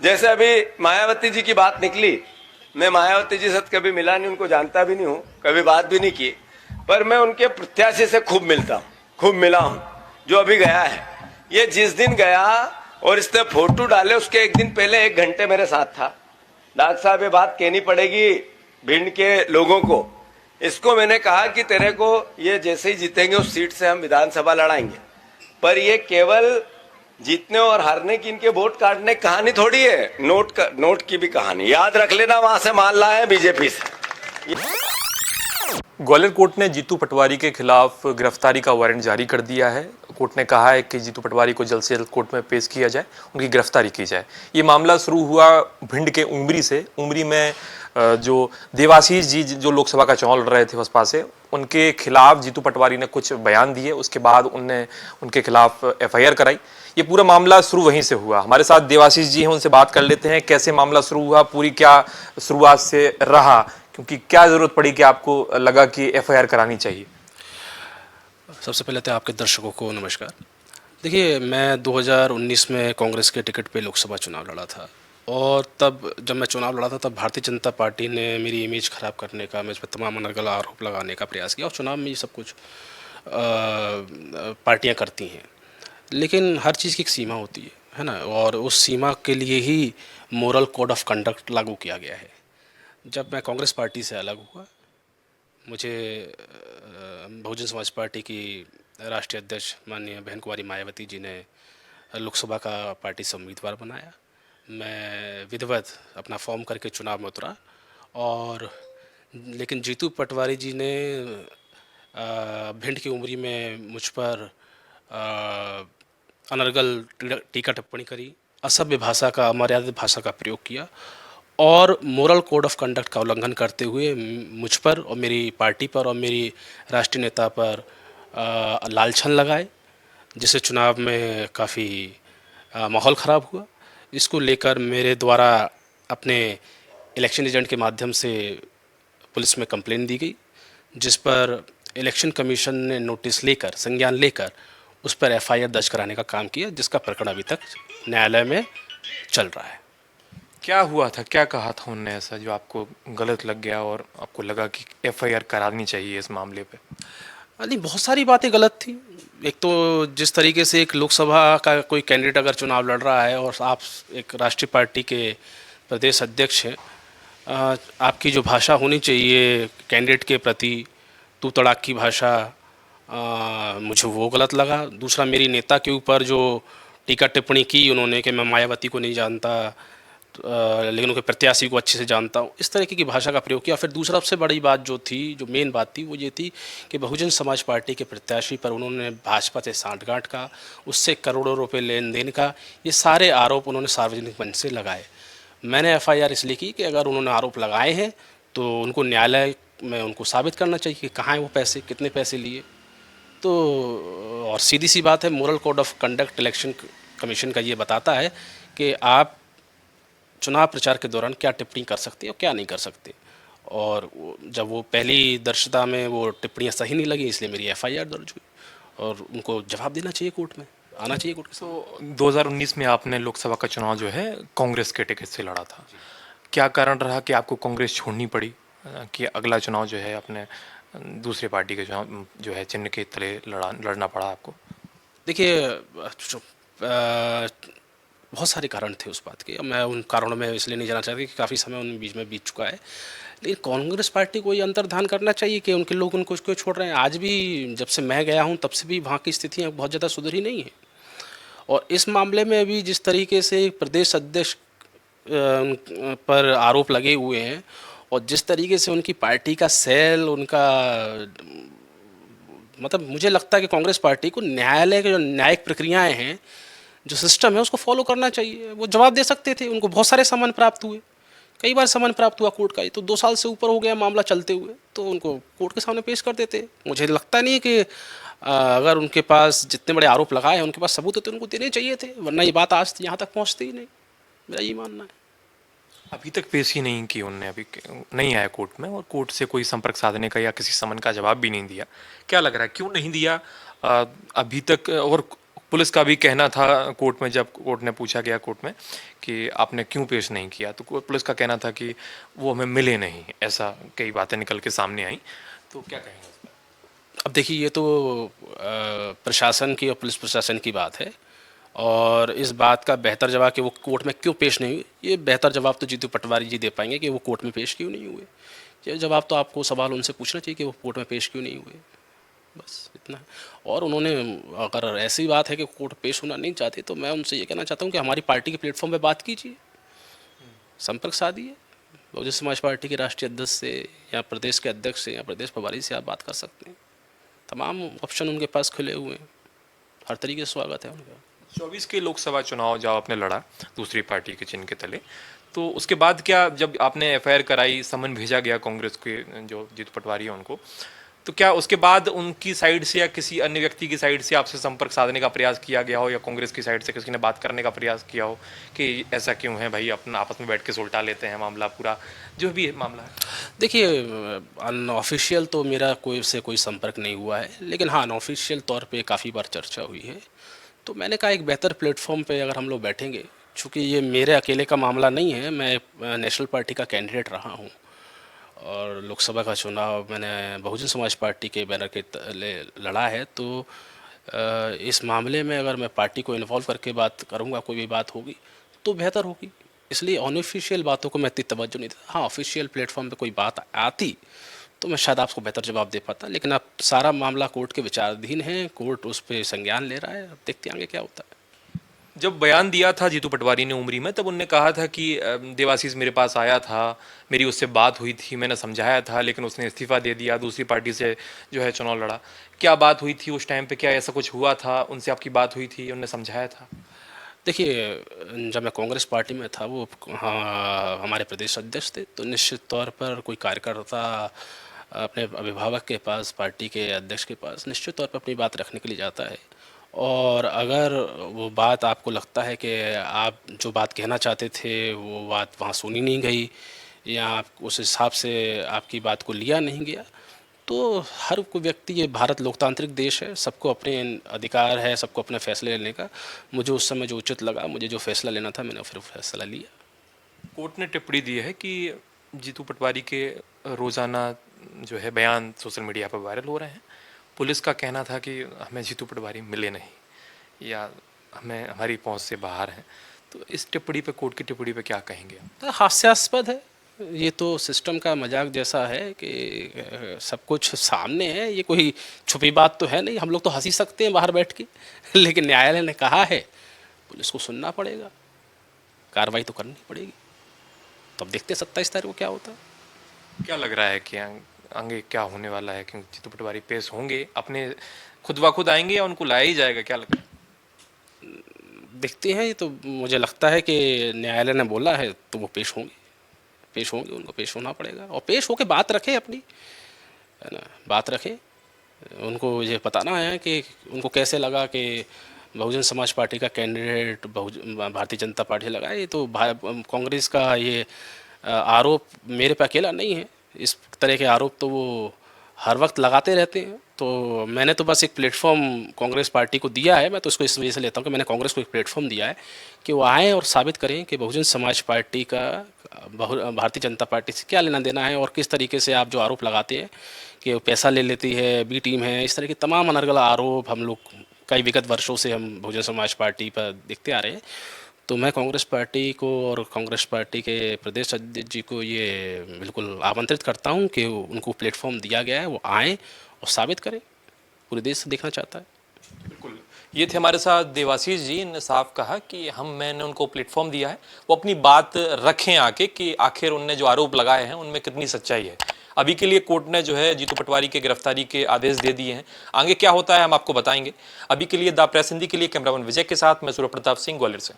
जैसे अभी मायावती जी की बात निकली, मैं मायावती जी से कभी मिला नहीं, उनको जानता भी नहीं हूँ, कभी बात भी नहीं की, पर मैं उनके प्रत्याशी से खूब मिलता हूँ, खूब मिला हूँ, जो अभी गया है। ये जिस दिन गया और इसने फोटो डाले, उसके एक दिन पहले 1 घंटे मेरे साथ था। डॉक्टर साहब, ये बात कहनी पड़ेगी भिंड के लोगों को। इसको मैंने कहा कि तेरे को ये जैसे ही जीतेंगे उस सीट से हम विधानसभा लड़ाएंगे, पर ये केवल जीतने और हारने की, इनके वोट काटने की कहानी थोड़ी है, नोट की भी कहानी। याद रख लेना, वहां से माल लाए हैं बीजेपी से। ग्वालियर कोर्ट ने जीतू पटवारी के खिलाफ गिरफ्तारी का वारंट जारी कर दिया है। कोर्ट ने कहा है कि जीतू पटवारी को जल्द से जल्द कोर्ट में पेश किया जाए, उनकी गिरफ्तारी की जाए। ये मामला शुरू हुआ भिंड के उमरी से। उमरी में जो देवाशीष जी जो लोकसभा का चुनाव लड़ रहे थे बसपा से, उनके खिलाफ जीतू पटवारी ने कुछ बयान दिए, उसके बाद उनके खिलाफ एफआईआर कराई। ये पूरा मामला शुरू वहीं से हुआ। हमारे साथ देवाशीष जी हैं, उनसे बात कर लेते हैं कैसे मामला शुरू हुआ, पूरी क्या शुरुआत से रहा, क्योंकि क्या जरूरत पड़ी कि आपको लगा कि एफआईआर करानी चाहिए। सबसे पहले तो आपके दर्शकों को नमस्कार। देखिए, मैं 2019 में कांग्रेस के टिकट पे लोकसभा चुनाव लड़ा था, और तब जब मैं चुनाव लड़ा था तब भारतीय जनता पार्टी ने मेरी इमेज ख़राब करने का, मुझ पर तमाम अनर्गल आरोप लगाने का प्रयास किया। और चुनाव में ये सब कुछ पार्टियां करती हैं, लेकिन हर चीज़ की एक सीमा होती है ना। और उस सीमा के लिए ही मोरल कोड ऑफ कंडक्ट लागू किया गया है। जब मैं कांग्रेस पार्टी से अलग हुआ, मुझे बहुजन समाज पार्टी की राष्ट्रीय अध्यक्ष माननीय बहन कुमारी मायावती जी ने लोकसभा का पार्टी से उम्मीदवार बनाया। मैं विधिवत अपना फॉर्म करके चुनाव में उतरा, और लेकिन जीतू पटवारी जी ने भिंड की उमरी में मुझ पर अनर्गल टीका टिप्पणी करी, असभ्य भाषा का, अमर्यादित भाषा का प्रयोग किया, और मोरल कोड ऑफ कंडक्ट का उल्लंघन करते हुए मुझ पर और मेरी पार्टी पर और मेरी राष्ट्रीय नेता पर लालछन लगाए, जिससे चुनाव में काफ़ी माहौल ख़राब हुआ। इसको लेकर मेरे द्वारा अपने इलेक्शन एजेंट के माध्यम से पुलिस में कंप्लेन दी गई, जिस पर इलेक्शन कमीशन ने नोटिस लेकर, संज्ञान लेकर उस पर एफआईआर दर्ज कराने का काम किया, जिसका प्रकरण अभी तक न्यायालय में चल रहा है। क्या हुआ था, क्या कहा था उनने ऐसा जो आपको गलत लग गया और आपको लगा कि एफआईआर करानी चाहिए इस मामले पे? नहीं, बहुत सारी बातें गलत थी। एक तो जिस तरीके से एक लोकसभा का कोई कैंडिडेट अगर चुनाव लड़ रहा है और आप एक राष्ट्रीय पार्टी के प्रदेश अध्यक्ष हैं, आपकी जो भाषा होनी चाहिए कैंडिडेट के प्रति, तू तड़ाक की भाषा, मुझे वो गलत लगा। दूसरा, मेरी नेता के ऊपर जो टीका टिप्पणी की उन्होंने कि मैं मायावती को नहीं जानता, लेकिन उनके प्रत्याशी को अच्छे से जानता हूँ, इस तरीके की भाषा का प्रयोग किया। फिर दूसरा सबसे बड़ी बात जो थी, जो मेन बात थी, वो ये थी कि बहुजन समाज पार्टी के प्रत्याशी पर उन्होंने भाजपा से सांठगांठ का, उससे करोड़ों रुपए लेन देन का, ये सारे आरोप उन्होंने सार्वजनिक मंच से लगाए। मैंने एफआईआर इसलिए की कि अगर उन्होंने आरोप लगाए हैं तो उनको न्यायालय में उनको साबित करना चाहिए कि कहाँ हैं वो पैसे, कितने पैसे लिए। तो और सीधी सी बात है, moral code of conduct election commission का ये बताता है कि आप चुनाव प्रचार के दौरान क्या टिप्पणी कर सकते हैं और क्या नहीं कर सकते। और जब वो पहली दर्शता में वो टिप्पणियाँ सही नहीं लगी, इसलिए मेरी एफआईआर दर्ज हुई, और उनको जवाब देना चाहिए, कोर्ट में आना चाहिए, कोर्ट के साथ। 2019 में आपने लोकसभा का चुनाव जो है कांग्रेस के टिकट से लड़ा था। क्या कारण रहा कि आपको कांग्रेस छोड़नी पड़ी, कि अगला चुनाव जो है अपने दूसरी पार्टी के चुनाव जो है चिन्ह के तले लड़ना पड़ा आपको? देखिए, बहुत सारे कारण थे उस बात के। मैं उन कारणों में इसलिए नहीं जाना चाहता कि काफ़ी समय उन बीच में बीत चुका है, लेकिन कांग्रेस पार्टी को ये अंतर्धान करना चाहिए कि उनके लोग उनको क्यों छोड़ रहे हैं। आज भी जब से मैं गया हूँ तब से भी वहाँ की स्थितियाँ बहुत ज़्यादा सुधरी नहीं है। और इस मामले में अभी जिस तरीके से प्रदेश अध्यक्ष पर आरोप लगे हुए हैं, और जिस तरीके से उनकी पार्टी का सेल, उनका मतलब, मुझे लगता है कि कांग्रेस पार्टी को न्यायालय के जो न्यायिक प्रक्रियाएं हैं, जो सिस्टम है, उसको फॉलो करना चाहिए। वो जवाब दे सकते थे, उनको बहुत सारे सामान प्राप्त हुए, कई बार सामान प्राप्त हुआ कोर्ट का। ये तो 2 साल से ऊपर हो गया मामला चलते हुए, तो उनको कोर्ट के सामने पेश कर देते। मुझे लगता नहीं कि अगर उनके पास जितने बड़े आरोप लगाए हैं उनके पास सबूत होते, उनको देने चाहिए थे, वरना ये बात आज यहाँ तक पहुँचती ही नहीं। मेरा ये मानना है। अभी तक पेश ही नहीं की उनने, अभी नहीं आया कोर्ट में, और कोर्ट से कोई संपर्क साधने का या किसी समन का जवाब भी नहीं दिया। क्या लग रहा है क्यों नहीं दिया अभी तक? और पुलिस का भी कहना था कोर्ट में, जब कोर्ट ने पूछा गया कोर्ट में कि आपने क्यों पेश नहीं किया, तो पुलिस का कहना था कि वो हमें मिले नहीं, ऐसा कई बातें निकल के सामने आई। तो क्या कहेंगे इस पर? अब देखिए, ये तो प्रशासन की और पुलिस प्रशासन की बात है, और इस बात का बेहतर जवाब कि वो कोर्ट में क्यों पेश नहीं हुए, ये बेहतर जवाब तो जीतू पटवारी जी दे पाएंगे कि वो कोर्ट में पेश क्यों नहीं हुए। ये जवाब तो आपको सवाल उनसे पूछना चाहिए कि वो कोर्ट में पेश क्यों नहीं हुए, बस इतना है। और उन्होंने, अगर ऐसी बात है कि कोर्ट पेश होना नहीं चाहते, तो मैं उनसे ये कहना चाहता हूँ कि हमारी पार्टी के प्लेटफॉर्म पे बात कीजिए, संपर्क साधिए। बहुजन समाज पार्टी के राष्ट्रीय अध्यक्ष से या प्रदेश के अध्यक्ष से या प्रदेश प्रभारी से आप बात कर सकते हैं। तमाम ऑप्शन उनके पास खुले हुए हैं, हर तरीके से स्वागत है उनका। 24 के लोकसभा चुनाव जब आपने लड़ा दूसरी पार्टी के चिन्ह के तले, तो उसके बाद क्या, जब आपने एफआईआर कराई, समन भेजा गया कांग्रेस के जो जीतू पटवारी हैं उनको, तो क्या उसके बाद उनकी साइड से या किसी अन्य व्यक्ति की साइड से आपसे संपर्क साधने का प्रयास किया गया हो, या कांग्रेस की साइड से किसी ने बात करने का प्रयास किया हो कि ऐसा क्यों है भाई, अपना आपस में बैठ के सुलटा लेते हैं मामला पूरा, जो भी मामला है? देखिए, अनऑफिशियल तो मेरा कोई संपर्क नहीं हुआ है, लेकिन हाँ, अनऑफिशियल तौर पे काफ़ी बार चर्चा हुई है। तो मैंने कहा एक बेहतर प्लेटफॉर्म पे अगर हम लोग बैठेंगे, चूँकि ये मेरे अकेले का मामला नहीं है, मैं नेशनल पार्टी का कैंडिडेट रहा हूँ, और लोकसभा का चुनाव मैंने बहुजन समाज पार्टी के बैनर के तले लड़ा है। तो इस मामले में अगर मैं पार्टी को इन्वॉल्व करके बात करूँगा, कोई भी बात होगी तो बेहतर होगी। इसलिए अनऑफिशियल बातों को मैं इतनी तवज्जो नहीं देता। हाँ, ऑफिशियल प्लेटफॉर्म पे कोई बात आती तो मैं शायद आपको बेहतर जवाब दे पाता, लेकिन अब सारा मामला कोर्ट के विचाराधीन है, कोर्ट उस पर संज्ञान ले रहा है, अब देखते आगे क्या होता है। जब बयान दिया था जीतू पटवारी ने उमरी में, तब उनने कहा था कि देवाशीष मेरे पास आया था, मेरी उससे बात हुई थी, मैंने समझाया था, लेकिन उसने इस्तीफा दे दिया, दूसरी पार्टी से जो है चुनाव लड़ा। क्या बात हुई थी उस टाइम पे, क्या ऐसा कुछ हुआ था, उनसे आपकी बात हुई थी, उन्होंने समझाया था? देखिए, जब मैं कांग्रेस पार्टी में था, वो हाँ, हमारे प्रदेश अध्यक्ष थे, तो निश्चित तौर पर कोई कार्यकर्ता अपने अभिभावक के पास, पार्टी के अध्यक्ष के पास निश्चित तौर पर अपनी बात रखने के लिए जाता है। और अगर वो बात आपको लगता है कि आप जो बात कहना चाहते थे वो बात वहाँ सुनी नहीं गई, या आप उस हिसाब से आपकी बात को लिया नहीं गया, तो हर कोई व्यक्ति, ये भारत लोकतांत्रिक देश है, सबको अपने अधिकार है, सबको अपने फैसले लेने का। मुझे उस समय जो उचित लगा, मुझे जो फैसला लेना था, मैंने फिर फैसला लिया। कोर्ट ने टिप्पणी दी है कि जीतू पटवारी के रोज़ाना जो है बयान सोशल मीडिया पर वायरल हो रहे हैं। पुलिस का कहना था कि हमें जीतू पटवारी मिले नहीं, या हमें हमारी पहुंच से बाहर हैं। तो इस टिप्पणी पे, कोर्ट की टिप्पणी पे क्या कहेंगे आप? तो हास्यास्पद है, ये तो सिस्टम का मजाक जैसा है कि सब कुछ सामने है, ये कोई छुपी बात तो है नहीं, हम लोग तो हंसी सकते हैं बाहर बैठ के लेकिन न्यायालय ने कहा है, पुलिस को सुनना पड़ेगा, कार्रवाई तो करनी पड़ेगी। तो अब देखते हैं 27 तारीख को क्या होता है। क्या लग रहा है कि आगे क्या होने वाला है? क्योंकि जीतू पटवारी पेश होंगे, अपने खुद ब खुद आएंगे या उनको लाया ही जाएगा, क्या लग रहा है? देखते हैं, ये तो मुझे लगता है कि न्यायालय ने बोला है तो वो पेश होंगे, उनको पेश होना पड़ेगा, और पेश होकर बात रखें अपनी, है ना, बात रखें। उनको ये बताना है कि उनको कैसे लगा कि बहुजन समाज पार्टी का कैंडिडेट भारतीय जनता पार्टी लगा। ये तो कांग्रेस का ये आरोप मेरे पे अकेला नहीं है, इस तरह के आरोप तो वो हर वक्त लगाते रहते हैं। तो मैंने तो बस एक प्लेटफॉर्म कांग्रेस पार्टी को दिया है, मैं तो इसको इस वजह से लेता हूँ कि मैंने कांग्रेस को एक प्लेटफॉर्म दिया है कि वो आएँ और साबित करें कि बहुजन समाज पार्टी का भारतीय जनता पार्टी से क्या लेना देना है, और किस तरीके से आप जो आरोप लगाते हैं कि वो पैसा ले लेती है, बी टीम है, इस तरह के तमाम अनर्गल आरोप हम लोग कई विगत वर्षों से हम बहुजन समाज पार्टी पर देखते आ रहे हैं। तो मैं कांग्रेस पार्टी को और कांग्रेस पार्टी के प्रदेश अध्यक्ष जी को ये बिल्कुल आमंत्रित करता हूं कि उनको प्लेटफॉर्म दिया गया है, वो आएँ और साबित करें, पूरे देश से देखना चाहता है। बिल्कुल, ये थे हमारे साथ देवाशीष जी। इन्होंने साफ कहा कि मैंने उनको प्लेटफॉर्म दिया है, वो अपनी बात रखें आके कि आखिर उनने जो आरोप लगाए हैं उनमें कितनी सच्चाई है। अभी के लिए कोर्ट ने जो है जीतू पटवारी के गिरफ्तारी के आदेश दे दिए हैं, आगे क्या होता है हम आपको बताएंगे। अभी के लिए द प्रेस हिंदी के लिए कैमरामैन विजय के साथ मैं सूर्य प्रताप सिंह, ग्वालियर से।